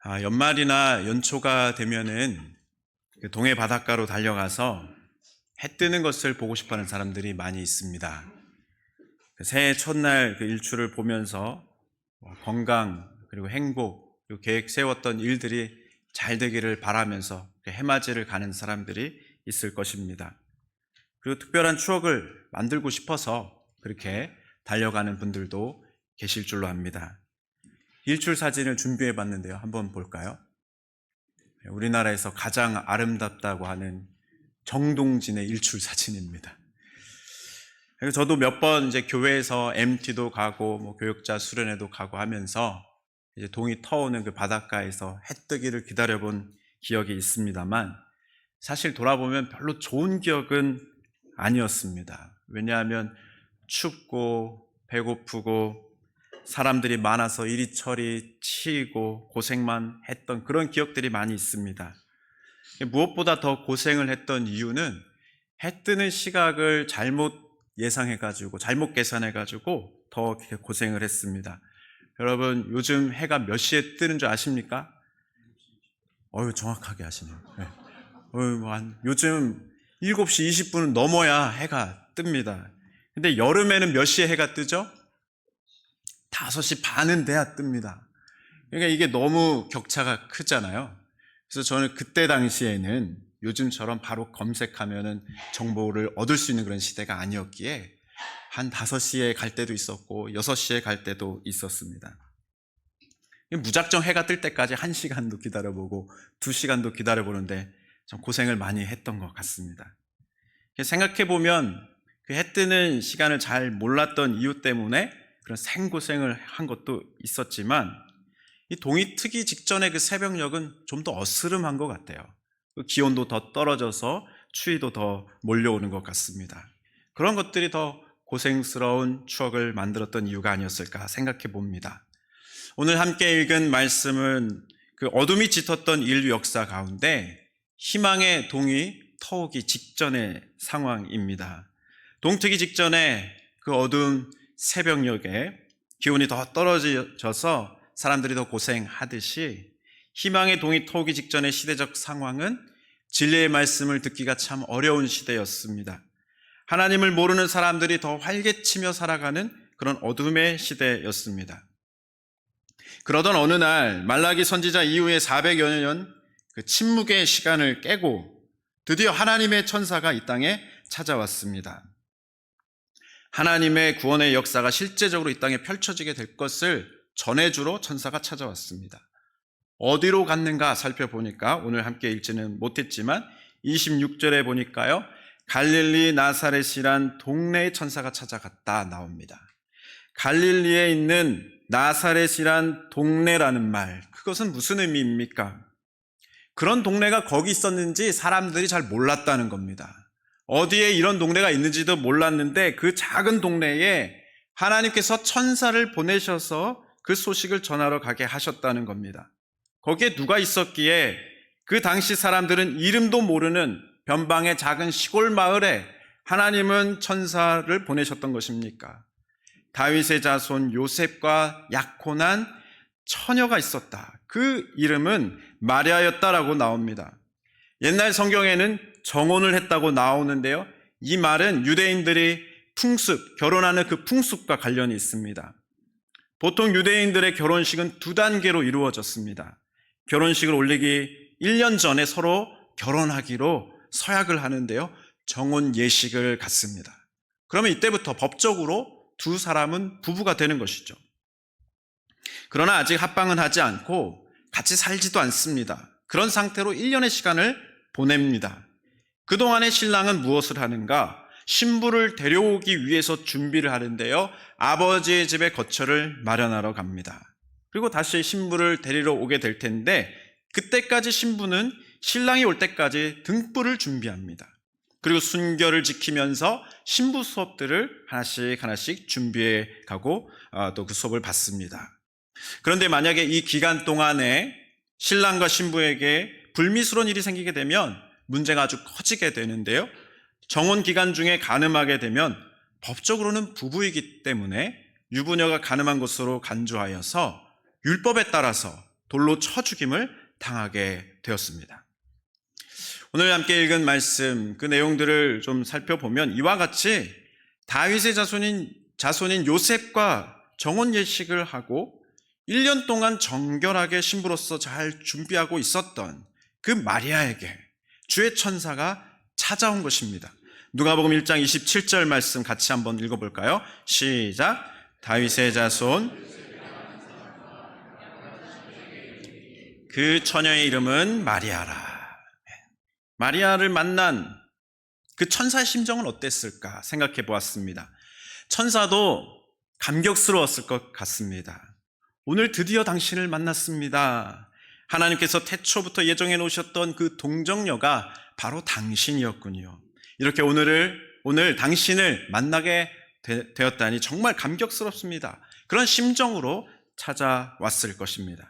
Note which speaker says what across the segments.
Speaker 1: 연말이나 연초가 되면은 그 동해 바닷가로 달려가서 해 뜨는 것을 보고 싶어하는 사람들이 많이 있습니다. 새해 첫날 그 일출을 보면서 건강 그리고 행복 그리고 계획 세웠던 일들이 잘 되기를 바라면서 해맞이를 가는 사람들이 있을 것입니다. 그리고 특별한 추억을 만들고 싶어서 그렇게 달려가는 분들도 계실 줄로 압니다. 일출 사진을 준비해 봤는데요. 한번 볼까요? 우리나라에서 가장 아름답다고 하는 정동진의 일출 사진입니다. 저도 몇 번 이제 교회에서 MT도 가고 교육자 수련회도 가고 하면서 이제 동이 터오는 그 바닷가에서 해 뜨기를 기다려본 기억이 있습니다만 사실 돌아보면 별로 좋은 기억은 아니었습니다. 왜냐하면 춥고 배고프고 사람들이 많아서 이리저리 치이고 고생만 했던 그런 기억들이 많이 있습니다. 무엇보다 더 고생을 했던 이유는 해 뜨는 시각을 잘못 예상해가지고 잘못 계산해가지고 더 고생을 했습니다. 여러분 요즘 해가 몇 시에 뜨는 줄 아십니까? 정확하게 아시네요. 네. 요즘 7시 20분은 넘어야 해가 뜹니다. 근데 여름에는 몇 시에 해가 뜨죠? 5시 반은 돼야 뜹니다. 그러니까 이게 너무 격차가 크잖아요. 그래서 저는 그때 당시에는 요즘처럼 바로 검색하면은 정보를 얻을 수 있는 그런 시대가 아니었기에 한 5시에 갈 때도 있었고 6시에 갈 때도 있었습니다. 무작정 해가 뜰 때까지 1시간도 기다려보고 2시간도 기다려보는데 좀 고생을 많이 했던 것 같습니다. 생각해보면 그 해 뜨는 시간을 잘 몰랐던 이유 때문에 그런 생고생을 한 것도 있었지만 이 동이 트기 직전의 그 새벽녘은 좀 더 어스름한 것 같아요. 기온도 더 떨어져서 추위도 더 몰려오는 것 같습니다. 그런 것들이 더 고생스러운 추억을 만들었던 이유가 아니었을까 생각해 봅니다. 오늘 함께 읽은 말씀은 그 어둠이 짙었던 인류 역사 가운데 희망의 동이 터오기 직전의 상황입니다. 동트기 직전에 그 어두운 새벽녘에 기온이 더 떨어져서 사람들이 더 고생하듯이 희망의 동이 터오기 직전의 시대적 상황은 진리의 말씀을 듣기가 참 어려운 시대였습니다. 하나님을 모르는 사람들이 더 활개치며 살아가는 그런 어둠의 시대였습니다. 그러던 어느 날 말라기 선지자 이후에 400여 년 그 침묵의 시간을 깨고 드디어 하나님의 천사가 이 땅에 찾아왔습니다. 하나님의 구원의 역사가 실제적으로 이 땅에 펼쳐지게 될 것을 전해주러 천사가 찾아왔습니다. 어디로 갔는가 살펴보니까 오늘 함께 읽지는 못했지만 26절에 보니까요, 갈릴리 나사렛이란 동네에 천사가 찾아갔다 나옵니다. 갈릴리에 있는 나사렛이란 동네라는 말, 그것은 무슨 의미입니까? 그런 동네가 거기 있었는지 사람들이 잘 몰랐다는 겁니다. 어디에 이런 동네가 있는지도 몰랐는데 그 작은 동네에 하나님께서 천사를 보내셔서 그 소식을 전하러 가게 하셨다는 겁니다. 거기에 누가 있었기에 그 당시 사람들은 이름도 모르는 변방의 작은 시골 마을에 하나님은 천사를 보내셨던 것입니까? 다윗의 자손 요셉과 약혼한 처녀가 있었다. 그 이름은 마리아였다라고 나옵니다. 옛날 성경에는 정혼을 했다고 나오는데요, 이 말은 유대인들이 결혼하는 그 풍습과 관련이 있습니다. 보통 유대인들의 결혼식은 2단계로 이루어졌습니다. 결혼식을 올리기 1년 전에 서로 결혼하기로 서약을 하는데요, 정혼 예식을 갖습니다. 그러면 이때부터 법적으로 두 사람은 부부가 되는 것이죠. 그러나 아직 합방은 하지 않고 같이 살지도 않습니다. 그런 상태로 1년의 시간을 보냅니다. 그동안에 신랑은 무엇을 하는가? 신부를 데려오기 위해서 준비를 하는데요, 아버지의 집에 거처를 마련하러 갑니다. 그리고 다시 신부를 데리러 오게 될 텐데 그때까지 신부는 신랑이 올 때까지 등불을 준비합니다. 그리고 순결을 지키면서 신부 수업들을 하나씩 준비해 가고 또 그 수업을 받습니다. 그런데 만약에 이 기간 동안에 신랑과 신부에게 불미스러운 일이 생기게 되면 문제가 아주 커지게 되는데요, 정혼 기간 중에 간음하게 되면 법적으로는 부부이기 때문에 유부녀가 간음한 것으로 간주하여서 율법에 따라서 돌로 쳐 죽임을 당하게 되었습니다. 오늘 함께 읽은 말씀, 그 내용들을 좀 살펴보면 이와 같이 다윗의 자손인 요셉과 정혼 예식을 하고 1년 동안 정결하게 신부로서 잘 준비하고 있었던 그 마리아에게 주의 천사가 찾아온 것입니다. 누가복음 1장 27절 말씀 같이 한번 읽어볼까요? 시작. 다윗의 자손 그 처녀의 이름은 마리아라. 마리아를 만난 그 천사의 심정은 어땠을까 생각해 보았습니다. 천사도 감격스러웠을 것 같습니다. 오늘 드디어 당신을 만났습니다. 하나님께서 태초부터 예정해 놓으셨던 그 동정녀가 바로 당신이었군요. 이렇게 오늘 당신을 만나게 되었다니 정말 감격스럽습니다. 그런 심정으로 찾아왔을 것입니다.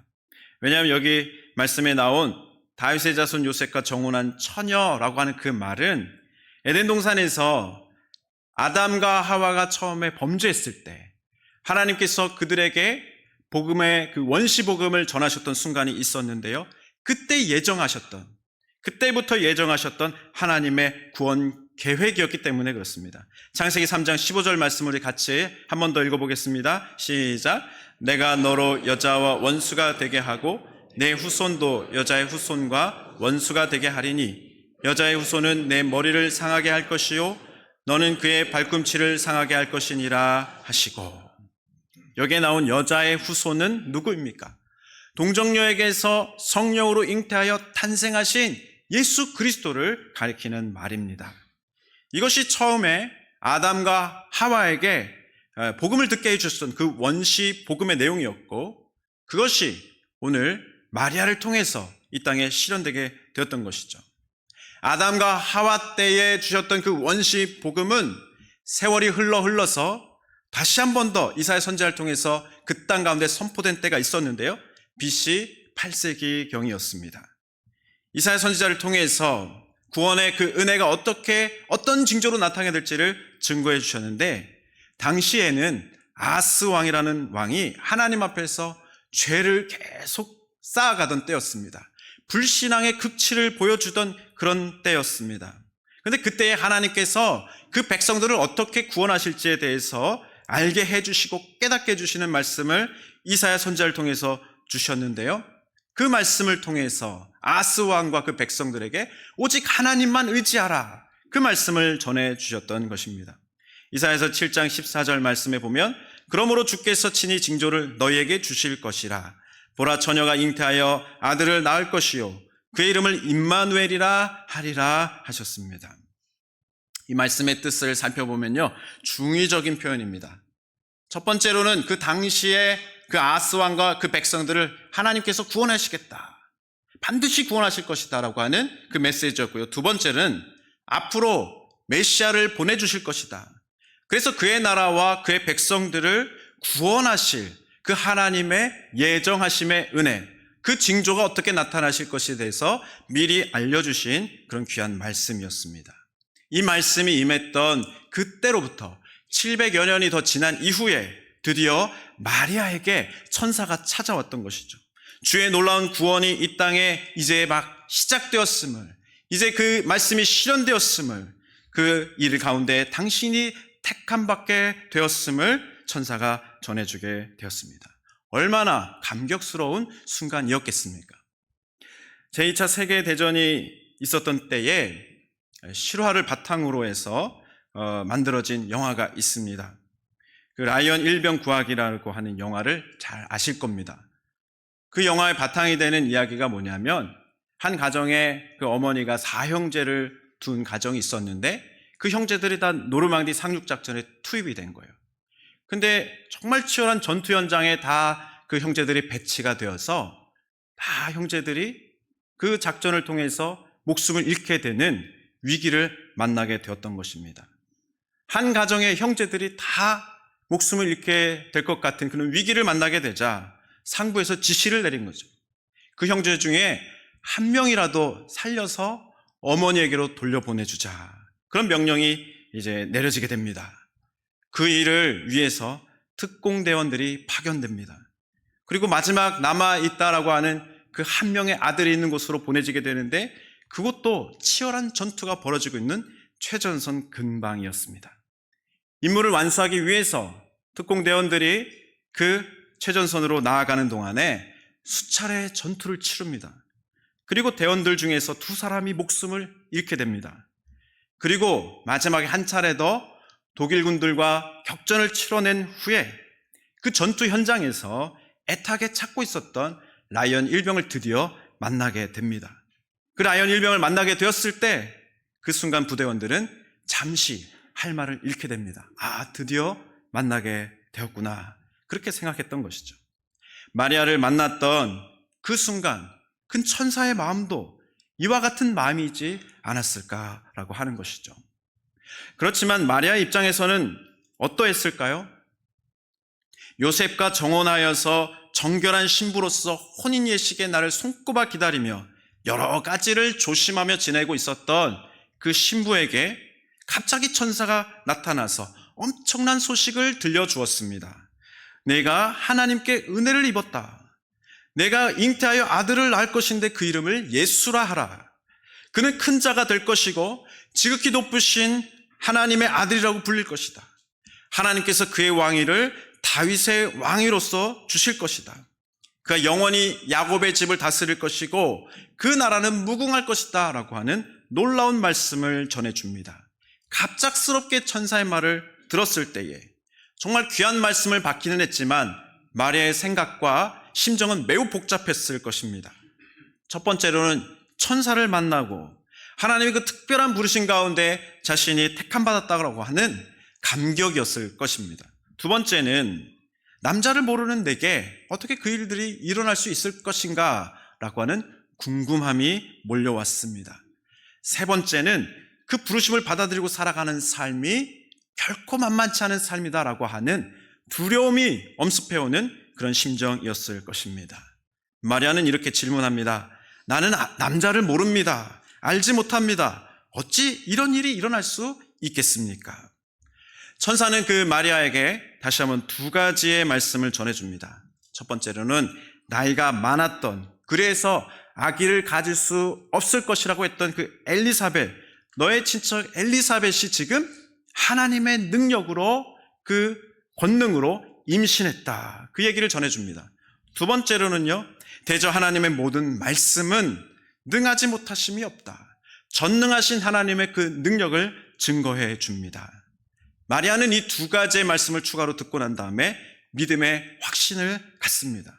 Speaker 1: 왜냐하면 여기 말씀에 나온 다윗의 자손 요셉과 정혼한 처녀라고 하는 그 말은 에덴 동산에서 아담과 하와가 처음에 범죄했을 때 하나님께서 그들에게 복음의 그 원시 복음을 전하셨던 순간이 있었는데요. 그때부터 예정하셨던 하나님의 구원 계획이었기 때문에 그렇습니다. 창세기 3장 15절 말씀을 같이 한 번 더 읽어보겠습니다. 시작. 내가 너로 여자와 원수가 되게 하고 내 후손도 여자의 후손과 원수가 되게 하리니 여자의 후손은 내 머리를 상하게 할 것이요 너는 그의 발꿈치를 상하게 할 것이니라 하시고, 여기에 나온 여자의 후손은 누구입니까? 동정녀에게서 성령으로 잉태하여 탄생하신 예수 그리스도를 가리키는 말입니다. 이것이 처음에 아담과 하와에게 복음을 듣게 해주셨던 그 원시 복음의 내용이었고, 그것이 오늘 마리아를 통해서 이 땅에 실현되게 되었던 것이죠. 아담과 하와 때에 주셨던 그 원시 복음은 세월이 흘러서 다시 한 번 더 이사야 선지자를 통해서 그 땅 가운데 선포된 때가 있었는데요. BC 8세기경이었습니다. 이사야 선지자를 통해서 구원의 그 은혜가 어떤 징조로 나타나게 될지를 증거해 주셨는데, 당시에는 아스 왕이라는 왕이 하나님 앞에서 죄를 계속 쌓아가던 때였습니다. 불신앙의 극치를 보여주던 그런 때였습니다. 그런데 그때에 하나님께서 그 백성들을 어떻게 구원하실지에 대해서 알게 해주시고 깨닫게 해주시는 말씀을 이사야 선지자를 통해서 주셨는데요. 그 말씀을 통해서 아스 왕과 그 백성들에게 오직 하나님만 의지하라, 그 말씀을 전해주셨던 것입니다. 이사야서 7장 14절 말씀에 보면 그러므로 주께서 친히 징조를 너희에게 주실 것이라. 보라, 처녀가 잉태하여 아들을 낳을 것이요 그의 이름을 임마누엘이라 하리라 하셨습니다. 이 말씀의 뜻을 살펴보면요, 중의적인 표현입니다. 첫 번째로는 그 당시에 그 아스 왕과 그 백성들을 하나님께서 구원하시겠다, 반드시 구원하실 것이다 라고 하는 그 메시지였고요. 두 번째는 앞으로 메시아를 보내주실 것이다. 그래서 그의 나라와 그의 백성들을 구원하실 그 하나님의 예정하심의 은혜, 그 징조가 어떻게 나타나실 것에 대해서 미리 알려주신 그런 귀한 말씀이었습니다. 이 말씀이 임했던 그때로부터 700여 년이 더 지난 이후에 드디어 마리아에게 천사가 찾아왔던 것이죠. 주의 놀라운 구원이 이 땅에 이제 막 시작되었음을, 이제 그 말씀이 실현되었음을, 그 일 가운데 당신이 택함 받게 되었음을 천사가 전해주게 되었습니다. 얼마나 감격스러운 순간이었겠습니까? 제2차 세계대전이 있었던 때에 실화를 바탕으로 해서 만들어진 영화가 있습니다. 그 라이언 일병 구하기라고 하는 영화를 잘 아실 겁니다. 그 영화의 바탕이 되는 이야기가 뭐냐면, 한 가정에 그 어머니가 4형제를 둔 가정이 있었는데 그 형제들이 다 노르망디 상륙작전에 투입이 된 거예요. 근데 정말 치열한 전투 현장에 다 그 형제들이 배치가 되어서 다 형제들이 그 작전을 통해서 목숨을 잃게 되는 위기를 만나게 되었던 것입니다. 한 가정의 형제들이 다 목숨을 잃게 될 것 같은 그런 위기를 만나게 되자 상부에서 지시를 내린 거죠. 그 형제 중에 한 명이라도 살려서 어머니에게로 돌려보내주자, 그런 명령이 이제 내려지게 됩니다. 그 일을 위해서 특공대원들이 파견됩니다. 그리고 마지막 남아있다라고 하는 그 한 명의 아들이 있는 곳으로 보내지게 되는데 그것도 치열한 전투가 벌어지고 있는 최전선 근방이었습니다. 임무를 완수하기 위해서 특공대원들이 그 최전선으로 나아가는 동안에 수차례 전투를 치릅니다. 그리고 대원들 중에서 2사람이 목숨을 잃게 됩니다. 그리고 마지막에 한 차례 더 독일군들과 격전을 치러낸 후에 그 전투 현장에서 애타게 찾고 있었던 라이언 일병을 드디어 만나게 됩니다. 그 라이언 일병을 만나게 되었을 때 그 순간 부대원들은 잠시 할 말을 잃게 됩니다. 드디어 만나게 되었구나. 그렇게 생각했던 것이죠. 마리아를 만났던 그 순간 큰 천사의 마음도 이와 같은 마음이지 않았을까라고 하는 것이죠. 그렇지만 마리아의 입장에서는 어떠했을까요? 요셉과 정혼하여서 정결한 신부로서 혼인 예식의 날을 손꼽아 기다리며 여러 가지를 조심하며 지내고 있었던 그 신부에게 갑자기 천사가 나타나서 엄청난 소식을 들려주었습니다. 내가 하나님께 은혜를 입었다. 내가 잉태하여 아들을 낳을 것인데 그 이름을 예수라 하라. 그는 큰 자가 될 것이고 지극히 높으신 하나님의 아들이라고 불릴 것이다. 하나님께서 그의 왕위를 다윗의 왕위로서 주실 것이다. 그가 영원히 야곱의 집을 다스릴 것이고 그 나라는 무궁할 것이다 라고 하는 놀라운 말씀을 전해줍니다. 갑작스럽게 천사의 말을 들었을 때에 정말 귀한 말씀을 받기는 했지만 마리아의 생각과 심정은 매우 복잡했을 것입니다. 첫 번째로는 천사를 만나고 하나님의 그 특별한 부르심 가운데 자신이 택함받았다고 하는 감격이었을 것입니다. 두 번째는 남자를 모르는 내게 어떻게 그 일들이 일어날 수 있을 것인가 라고 하는 궁금함이 몰려왔습니다. 세 번째는 그 부르심을 받아들이고 살아가는 삶이 결코 만만치 않은 삶이다라고 하는 두려움이 엄습해오는 그런 심정이었을 것입니다. 마리아는 이렇게 질문합니다. 나는 남자를 모릅니다. 알지 못합니다. 어찌 이런 일이 일어날 수 있겠습니까? 천사는 그 마리아에게 다시 한번 2가지의 말씀을 전해줍니다. 첫 번째로는 나이가 많았던, 그래서 아기를 가질 수 없을 것이라고 했던 그 엘리사벳, 너의 친척 엘리사벳이 지금 하나님의 능력으로 그 권능으로 임신했다. 그 얘기를 전해줍니다. 두 번째로는요, 대저 하나님의 모든 말씀은 능하지 못하심이 없다. 전능하신 하나님의 그 능력을 증거해 줍니다. 마리아는 이 2가지의 말씀을 추가로 듣고 난 다음에 믿음의 확신을 갖습니다.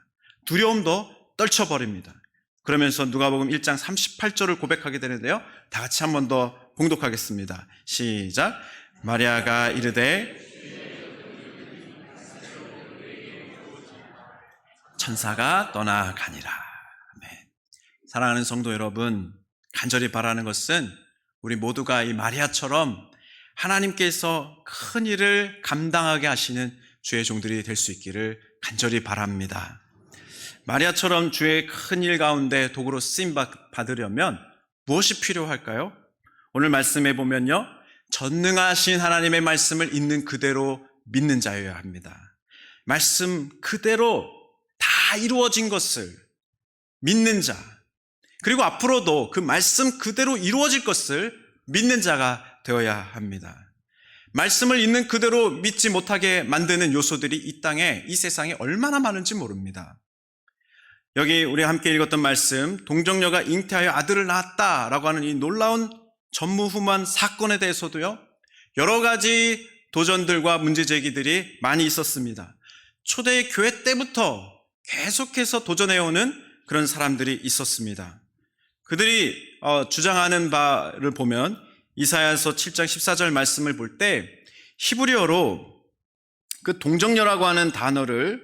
Speaker 1: 두려움도 떨쳐버립니다. 그러면서 누가복음 1장 38절을 고백하게 되는데요. 다 같이 한 번 더 봉독하겠습니다. 시작. 마리아가 이르되 천사가 떠나가니라. 아멘. 사랑하는 성도 여러분, 간절히 바라는 것은 우리 모두가 이 마리아처럼 하나님께서 큰 일을 감당하게 하시는 주의 종들이 될 수 있기를 간절히 바랍니다. 마리아처럼 주의 큰 일 가운데 도구로 쓰임 받으려면 무엇이 필요할까요? 오늘 말씀해 보면요, 전능하신 하나님의 말씀을 있는 그대로 믿는 자여야 합니다. 말씀 그대로 다 이루어진 것을 믿는 자, 그리고 앞으로도 그 말씀 그대로 이루어질 것을 믿는 자가 되어야 합니다. 말씀을 있는 그대로 믿지 못하게 만드는 요소들이 이 땅에, 이 세상에 얼마나 많은지 모릅니다. 여기 우리 함께 읽었던 말씀, 동정녀가 잉태하여 아들을 낳았다라고 하는 이 놀라운 전무후무한 사건에 대해서도요, 여러 가지 도전들과 문제제기들이 많이 있었습니다. 초대 교회 때부터 계속해서 도전해오는 그런 사람들이 있었습니다. 그들이 주장하는 바를 보면 이사야서 7장 14절 말씀을 볼 때 히브리어로 그 동정녀라고 하는 단어를,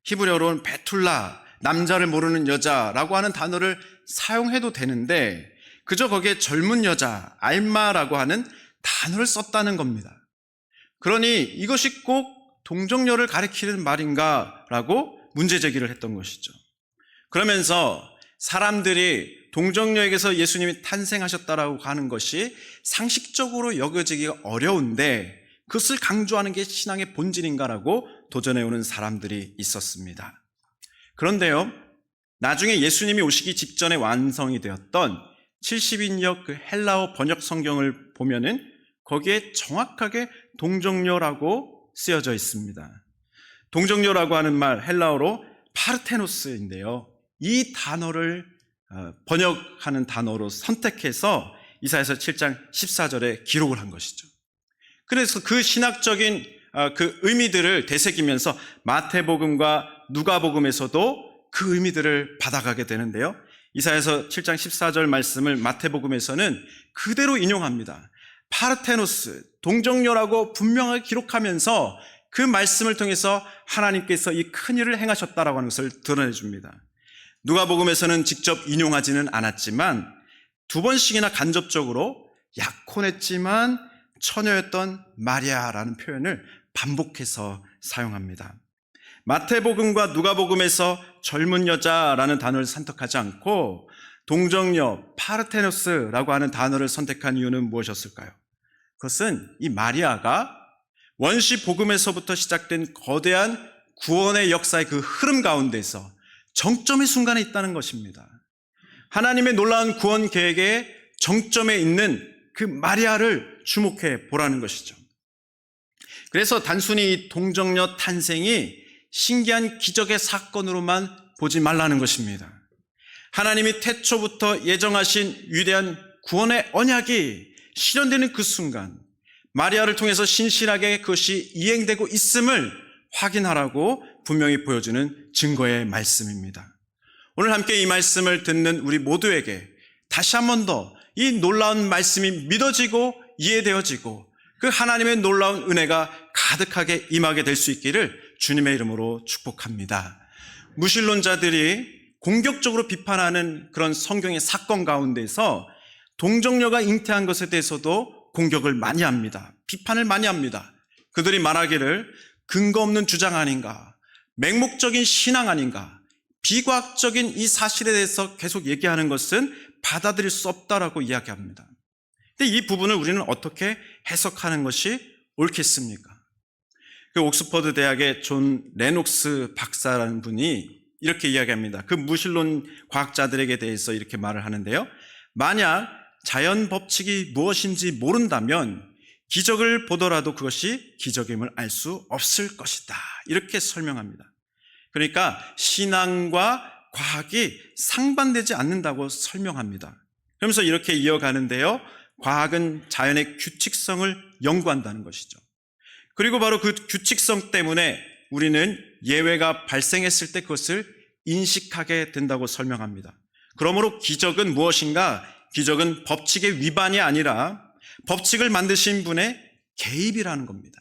Speaker 1: 히브리어로는 베툴라, 남자를 모르는 여자라고 하는 단어를 사용해도 되는데 그저 거기에 젊은 여자, 알마라고 하는 단어를 썼다는 겁니다. 그러니 이것이 꼭 동정녀를 가리키는 말인가라고 문제제기를 했던 것이죠. 그러면서 사람들이 동정녀에게서 예수님이 탄생하셨다라고 하는 것이 상식적으로 여겨지기가 어려운데 그것을 강조하는 게 신앙의 본질인가라고 도전해오는 사람들이 있었습니다. 그런데요, 나중에 예수님이 오시기 직전에 완성이 되었던 70인역 그 헬라어 번역 성경을 보면은 거기에 정확하게 동정녀라고 쓰여져 있습니다. 동정녀라고 하는 말 헬라어로 파르테노스인데요. 이 단어를 번역하는 단어로 선택해서 이사야서 7장 14절에 기록을 한 것이죠. 그래서 그 신학적인 그 의미들을 되새기면서 마태복음과 누가복음에서도 그 의미들을 받아가게 되는데요. 이사야서 7장 14절 말씀을 마태복음에서는 그대로 인용합니다. 파르테노스, 동정녀라고 분명하게 기록하면서 그 말씀을 통해서 하나님께서 이 큰일을 행하셨다라고 하는 것을 드러내 줍니다. 누가복음에서는 직접 인용하지는 않았지만 두 번씩이나 간접적으로 약혼했지만 처녀였던 마리아라는 표현을 반복해서 사용합니다. 마태복음과 누가복음에서 젊은 여자라는 단어를 선택하지 않고 동정녀, 파르테노스라고 하는 단어를 선택한 이유는 무엇이었을까요? 그것은 이 마리아가 원시 복음에서부터 시작된 거대한 구원의 역사의 그 흐름 가운데서 정점의 순간에 있다는 것입니다. 하나님의 놀라운 구원 계획의 정점에 있는 그 마리아를 주목해 보라는 것이죠. 그래서 단순히 이 동정녀 탄생이 신기한 기적의 사건으로만 보지 말라는 것입니다. 하나님이 태초부터 예정하신 위대한 구원의 언약이 실현되는 그 순간 마리아를 통해서 신실하게 그것이 이행되고 있음을 확인하라고 분명히 보여주는 증거의 말씀입니다. 오늘 함께 이 말씀을 듣는 우리 모두에게 다시 한 번 더 이 놀라운 말씀이 믿어지고 이해되어지고 그 하나님의 놀라운 은혜가 가득하게 임하게 될 수 있기를 주님의 이름으로 축복합니다. 무신론자들이 공격적으로 비판하는 그런 성경의 사건 가운데서 동정녀가 잉태한 것에 대해서도 공격을 많이 합니다. 비판을 많이 합니다. 그들이 말하기를 근거 없는 주장 아닌가, 맹목적인 신앙 아닌가, 비과학적인 이 사실에 대해서 계속 얘기하는 것은 받아들일 수 없다라고 이야기합니다. 근데 이 부분을 우리는 어떻게 해석하는 것이 옳겠습니까? 그 옥스퍼드 대학의 존 레녹스 박사라는 분이 이렇게 이야기합니다. 그 무신론 과학자들에게 대해서 이렇게 말을 하는데요. 만약 자연 법칙이 무엇인지 모른다면 기적을 보더라도 그것이 기적임을 알 수 없을 것이다. 이렇게 설명합니다. 그러니까 신앙과 과학이 상반되지 않는다고 설명합니다. 그러면서 이렇게 이어가는데요. 과학은 자연의 규칙성을 연구한다는 것이죠. 그리고 바로 그 규칙성 때문에 우리는 예외가 발생했을 때 그것을 인식하게 된다고 설명합니다. 그러므로 기적은 무엇인가? 기적은 법칙의 위반이 아니라 법칙을 만드신 분의 개입이라는 겁니다.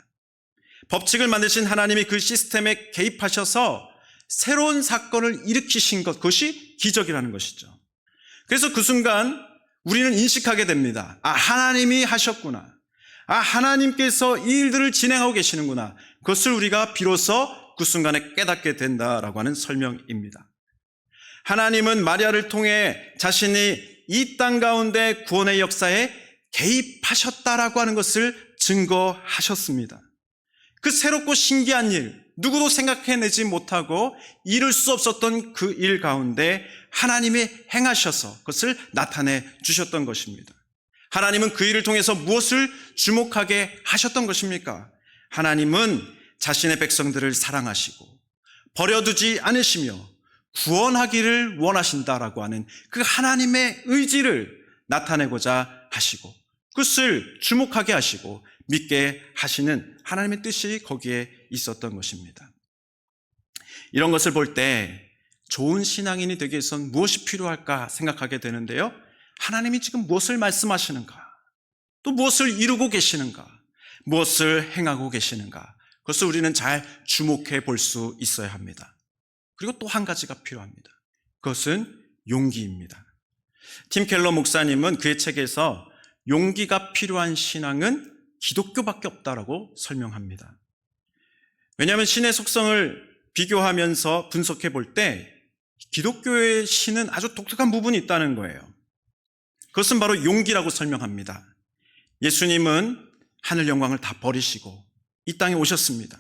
Speaker 1: 법칙을 만드신 하나님이 그 시스템에 개입하셔서 새로운 사건을 일으키신 것, 그것이 기적이라는 것이죠. 그래서 그 순간 우리는 인식하게 됩니다. 아, 하나님이 하셨구나. 아, 하나님께서 이 일들을 진행하고 계시는구나. 그것을 우리가 비로소 그 순간에 깨닫게 된다라고 하는 설명입니다. 하나님은 마리아를 통해 자신이 이 땅 가운데 구원의 역사에 개입하셨다라고 하는 것을 증거하셨습니다. 그 새롭고 신기한 일, 누구도 생각해내지 못하고 이룰 수 없었던 그 일 가운데 하나님이 행하셔서 그것을 나타내 주셨던 것입니다. 하나님은 그 일을 통해서 무엇을 주목하게 하셨던 것입니까? 하나님은 자신의 백성들을 사랑하시고 버려두지 않으시며 구원하기를 원하신다라고 하는 그 하나님의 의지를 나타내고자 하시고 그것을 주목하게 하시고 믿게 하시는 하나님의 뜻이 거기에 있었던 것입니다. 이런 것을 볼 때 좋은 신앙인이 되기 위해서는 무엇이 필요할까 생각하게 되는데요. 하나님이 지금 무엇을 말씀하시는가? 또 무엇을 이루고 계시는가? 무엇을 행하고 계시는가? 그것을 우리는 잘 주목해 볼 수 있어야 합니다. 그리고 또 한 가지가 필요합니다. 그것은 용기입니다. 팀 켈러 목사님은 그의 책에서 용기가 필요한 신앙은 기독교밖에 없다라고 설명합니다. 왜냐하면 신의 속성을 비교하면서 분석해 볼 때 기독교의 신은 아주 독특한 부분이 있다는 거예요. 그것은 바로 용기라고 설명합니다. 예수님은 하늘 영광을 다 버리시고 이 땅에 오셨습니다.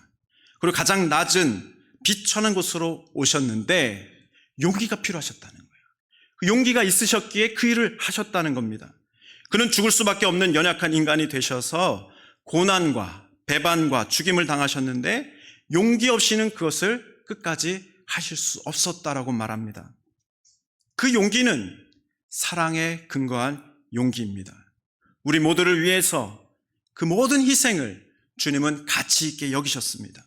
Speaker 1: 그리고 가장 낮은 비천한 곳으로 오셨는데 용기가 필요하셨다는 거예요. 그 용기가 있으셨기에 그 일을 하셨다는 겁니다. 그는 죽을 수밖에 없는 연약한 인간이 되셔서 고난과 배반과 죽임을 당하셨는데 용기 없이는 그것을 끝까지 하실 수 없었다라고 말합니다. 그 용기는 사랑에 근거한 용기입니다. 우리 모두를 위해서 그 모든 희생을 주님은 가치 있게 여기셨습니다.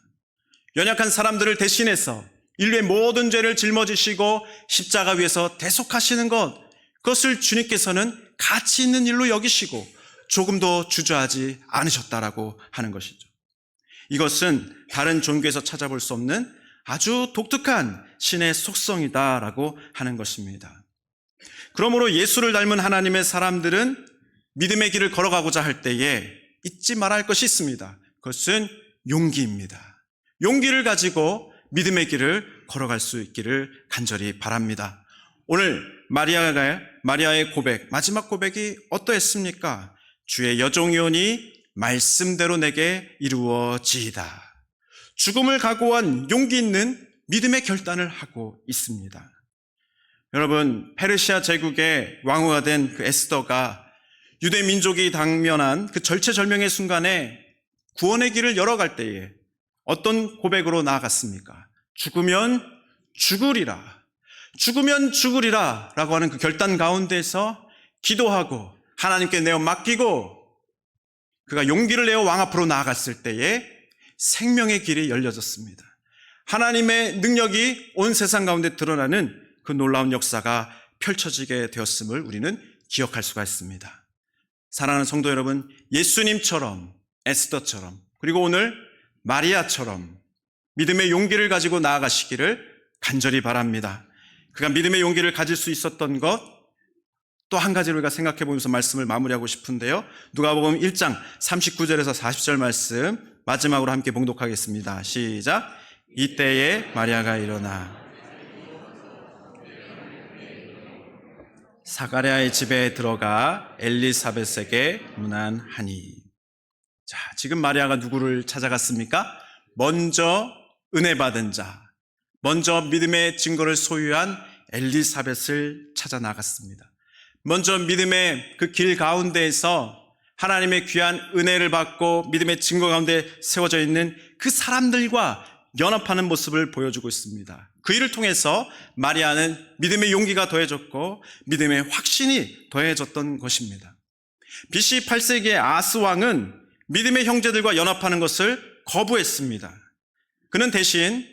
Speaker 1: 연약한 사람들을 대신해서 인류의 모든 죄를 짊어지시고 십자가 위에서 대속하시는 것, 그것을 주님께서는 가치 있는 일로 여기시고 조금도 주저하지 않으셨다라고 하는 것이죠. 이것은 다른 종교에서 찾아볼 수 없는 아주 독특한 신의 속성이다라고 하는 것입니다. 그러므로 예수를 닮은 하나님의 사람들은 믿음의 길을 걸어가고자 할 때에 잊지 말아야 할 것이 있습니다. 그것은 용기입니다. 용기를 가지고 믿음의 길을 걸어갈 수 있기를 간절히 바랍니다. 오늘 마리아의 고백, 마지막 고백이 어떠했습니까? 주의 여종이오니 말씀대로 내게 이루어지이다. 죽음을 각오한 용기 있는 믿음의 결단을 하고 있습니다. 여러분, 페르시아 제국의 왕후가 된 그 에스더가 유대 민족이 당면한 그 절체절명의 순간에 구원의 길을 열어갈 때에 어떤 고백으로 나아갔습니까? 죽으면 죽으리라. 죽으면 죽으리라 라고 하는 그 결단 가운데서 기도하고 하나님께 내어 맡기고 그가 용기를 내어 왕 앞으로 나아갔을 때에 생명의 길이 열려졌습니다. 하나님의 능력이 온 세상 가운데 드러나는 그 놀라운 역사가 펼쳐지게 되었음을 우리는 기억할 수가 있습니다. 사랑하는 성도 여러분, 예수님처럼, 에스더처럼, 그리고 오늘 마리아처럼 믿음의 용기를 가지고 나아가시기를 간절히 바랍니다. 그가 믿음의 용기를 가질 수 있었던 것, 또 한 가지를 우리가 생각해 보면서 말씀을 마무리하고 싶은데요. 누가복음 1장 39절에서 40절 말씀 마지막으로 함께 봉독하겠습니다. 시작. 이때에 마리아가 일어나 사가랴의 집에 들어가 엘리사벳에게 문안하니. 자, 지금 마리아가 누구를 찾아갔습니까? 먼저 은혜 받은 자, 먼저 믿음의 증거를 소유한 엘리사벳을 찾아 나갔습니다. 먼저 믿음의 그 길 가운데에서 하나님의 귀한 은혜를 받고 믿음의 증거 가운데 세워져 있는 그 사람들과 연합하는 모습을 보여주고 있습니다. 그 일을 통해서 마리아는 믿음의 용기가 더해졌고 믿음의 확신이 더해졌던 것입니다. BC 8세기의 아스 왕은 믿음의 형제들과 연합하는 것을 거부했습니다. 그는 대신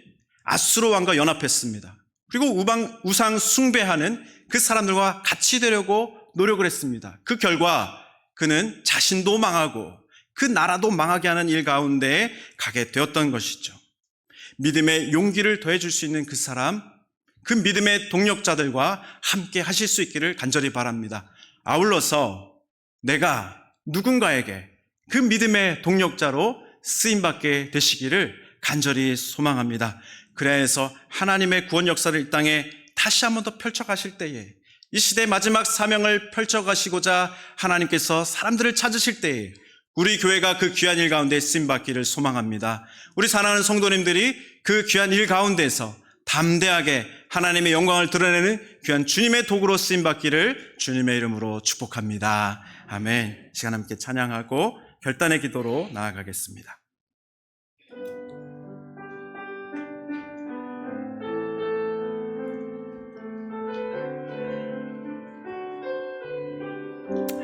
Speaker 1: 아수르 왕과 연합했습니다. 그리고 우상 숭배하는 그 사람들과 같이 되려고 노력을 했습니다. 그 결과 그는 자신도 망하고 그 나라도 망하게 하는 일 가운데 가게 되었던 것이죠. 믿음의 용기를 더해줄 수 있는 그 사람, 그 믿음의 동력자들과 함께 하실 수 있기를 간절히 바랍니다. 아울러서 내가 누군가에게 그 믿음의 동력자로 쓰임받게 되시기를 간절히 소망합니다. 그래서 하나님의 구원 역사를 이 땅에 다시 한 번 더 펼쳐가실 때에, 이 시대의 마지막 사명을 펼쳐가시고자 하나님께서 사람들을 찾으실 때에 우리 교회가 그 귀한 일 가운데 쓰임받기를 소망합니다. 우리 사랑하는 성도님들이 그 귀한 일 가운데서 담대하게 하나님의 영광을 드러내는 귀한 주님의 도구로 쓰임받기를 주님의 이름으로 축복합니다. 아멘. 시간 함께 찬양하고 결단의 기도로 나아가겠습니다.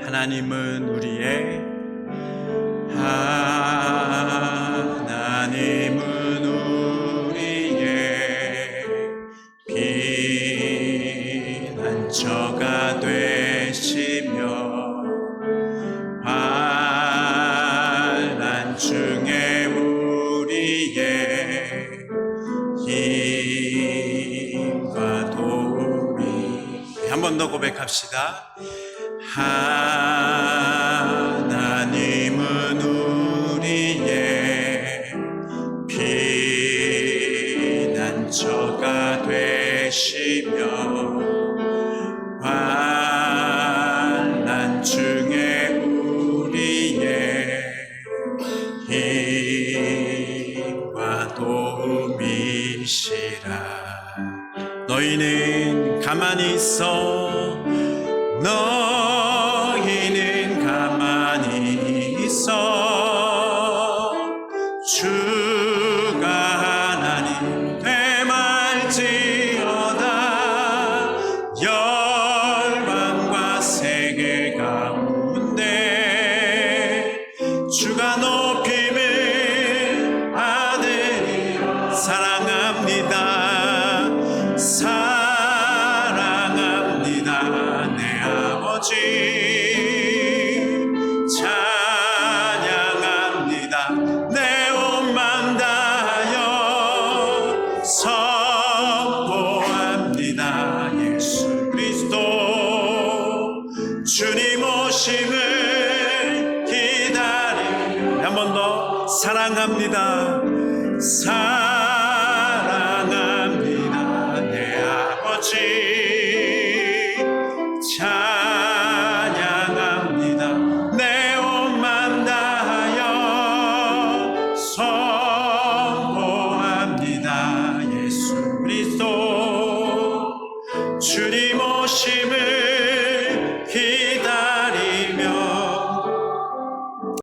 Speaker 1: 하나님은 우리의 피난처가 되시며 환난 중에 우리의 힘과 도움이. 한 번 더 고백합시다. 하나님은 우리의 피난처가 되시며 환난 중에 우리의 힘과 도움이시니 가만히 있어 너희는 가만히 있어 주가 하나님 되말지어다 열방과 세계 가운데 주가 높임을 아들이 사랑합니다 사랑합니다 내 아버지 찬양합니다 내 온맘 다하여 선포합니다 예수 그리스도 주님 오심을 기다리며 한 번 더 사랑합니다 사랑합니다 내 아버지 찬양합니다 내 온맘 다하여 선포합니다 예수 그리스도 주님 오심을